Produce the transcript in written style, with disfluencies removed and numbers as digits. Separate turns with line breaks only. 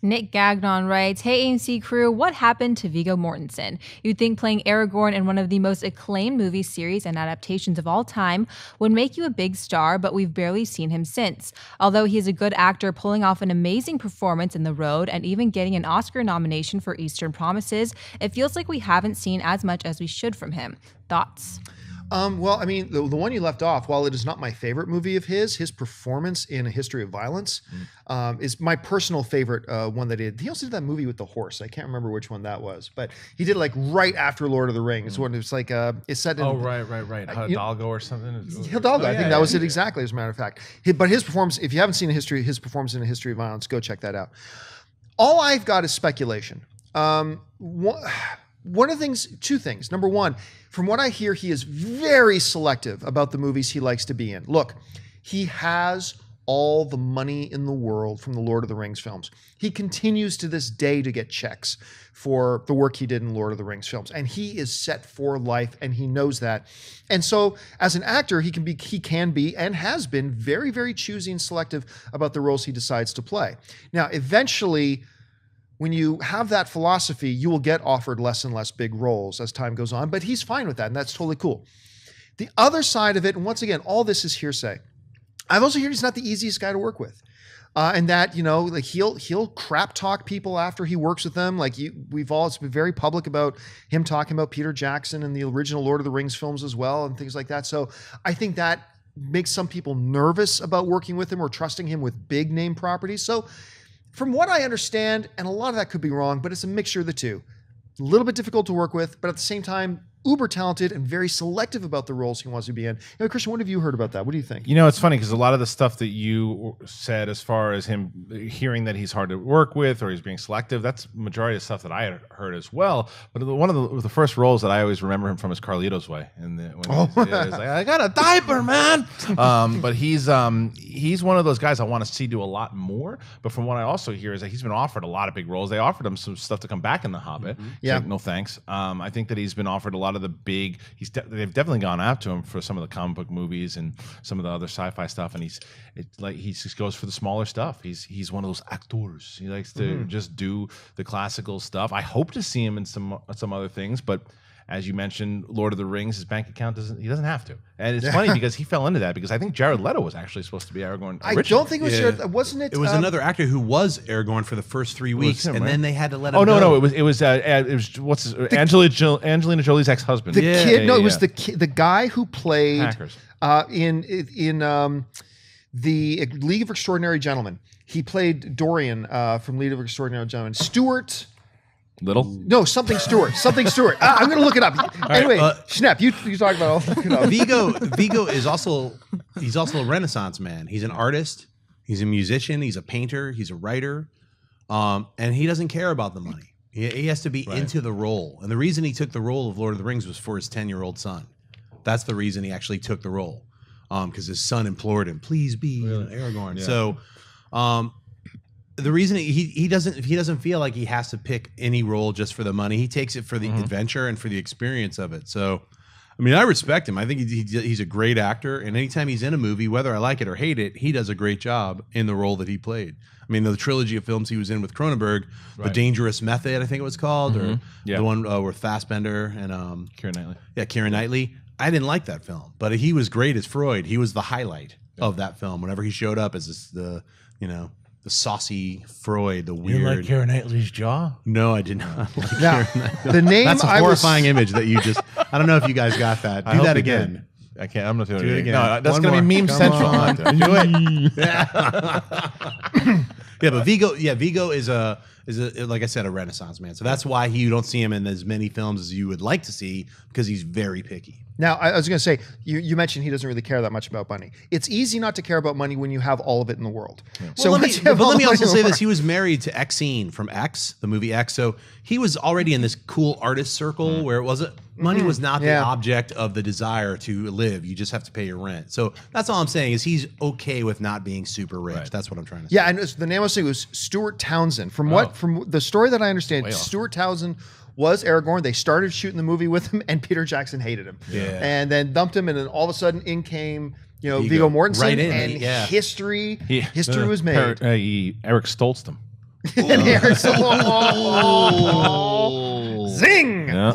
Nick Gagnon writes, "Hey AMC crew, what happened to Viggo Mortensen? You'd think playing Aragorn in one of the most acclaimed movie series and adaptations of all time would make you a big star, but we've barely seen him since. Although he is a good actor, pulling off an amazing performance in The Road and even getting an Oscar nomination for Eastern Promises, it feels like we haven't seen as much as we should from him. Thoughts?"
Well, I mean, the one you left off, while it is not my favorite movie of his performance in A History of Violence is my personal favorite one that he did. He also did that movie with the horse. I can't remember which one that was, but he did like right after Lord of the Rings. When it's like it's set in.
Oh, right. Hidalgo or something.
Hidalgo, I think that was it exactly. As a matter of fact, but his performance, if you haven't seen his performance in A History of Violence, go check that out. All I've got is speculation. One of the things, two things. Number one, from what I hear, he is very selective about the movies he likes to be in. Look, he has all the money in the world from the Lord of the Rings films. He continues to this day to get checks for the work he did in Lord of the Rings films. And he is set for life, and he knows that. And so as an actor, he can be and has been very, very choosy and selective about the roles he decides to play. Now, eventually, when you have that philosophy, you will get offered less and less big roles as time goes on, but he's fine with that, and that's totally cool. The other side of it, and once again, all this is hearsay. I've also heard he's not the easiest guy to work with. And that, like he'll crap talk people after he works with them. Like it's been very public about him talking about Peter Jackson and the original Lord of the Rings films as well and things like that. So I think that makes some people nervous about working with him or trusting him with big name properties. So from what I understand, and a lot of that could be wrong, but it's a mixture of the two. A little bit difficult to work with, but at the same time, uber talented and very selective about the roles he wants to be in. Christian, what have you heard about that? What do you think?
It's funny because a lot of the stuff that you said as far as him hearing that he's hard to work with or he's being selective, that's majority of stuff that I had heard as well. But one of the first roles that I always remember him from is Carlito's Way. He's like, I got a diaper, man. But he's one of those guys I want to see do a lot more. But from what I also hear is that he's been offered a lot of big roles. They offered him some stuff to come back in The Hobbit.
Yeah.
Like, no thanks. I think that he's been offered a lot of the big. They've definitely gone after him for some of the comic book movies and some of the other sci-fi stuff, and he just goes for the smaller stuff. He's one of those actors. He likes to just do the classical stuff. I hope to see him in some other things, but as you mentioned, Lord of the Rings, his bank account doesn't have to. And it's funny because he fell into that because I think Jared Leto was actually supposed to be Aragorn originally.
I don't think it was Jared. Wasn't it?
It was another actor who was Aragorn for the first 3 weeks,
him,
and
right?
then they had to let him go.
No, it was what's his Angelina Jolie's ex-husband.
The kid. No, it was the guy who played
Hackers.
In the League of Extraordinary Gentlemen. He played Dorian from League of Extraordinary Gentlemen. Stuart.
Little?
No, something Stewart. I'm going to look it up. Anyway, Schnepp, you talk about it.
Viggo is also a Renaissance man. He's an artist. He's a musician. He's a painter. He's a writer. And he doesn't care about the money. He has to be into the role. And the reason he took the role of Lord of the Rings was for his 10-year-old son. That's the reason he actually took the role. Because his son implored him, please be Aragorn. Yeah. So the reason he doesn't feel like he has to pick any role just for the money. He takes it for the adventure and for the experience of it. So, I mean, I respect him. I think he's a great actor, and anytime he's in a movie, whether I like it or hate it, he does a great job in the role that he played. I mean, the trilogy of films he was in with Cronenberg, The Dangerous Method, I think it was called, or the one with Fassbender and
Keira Knightley.
Yeah, Keira Knightley. I didn't like that film, but he was great as Freud. He was the highlight of that film. Whenever he showed up as the saucy Freud, the weird.
You like Keira Knightley's jaw?
No, I did not. Like
Now, the name
That's a horrifying image that you just. I don't know if you guys got that. Do that again.
I can't. I'm not doing it
again.
No, that's
One
going to be
more.
meme central.
Do it. Yeah, but Viggo is like I said, a Renaissance man. So that's why you don't see him in as many films as you would like to see, because he's very picky.
Now, I was going to say, you mentioned he doesn't really care that much about money. It's easy not to care about money when you have all of it in the world. Yeah.
So let me also say this. He was married to Exene from X, the movie X. So he was already in this cool artist circle where money was not the object of the desire to live. You just have to pay your rent. So that's all I'm saying is he's okay with not being super rich. Right. That's what I'm trying to say.
Yeah, and the name I was saying was Stuart Townsend. From the story that I understand, Stuart Townsend was Aragorn. They started shooting the movie with him, and Peter Jackson hated him. Yeah. And then dumped him, and then all of a sudden in came Viggo Mortensen, and history was made.
Eric Stoltzed him.
And Aaron's zing.
Yeah.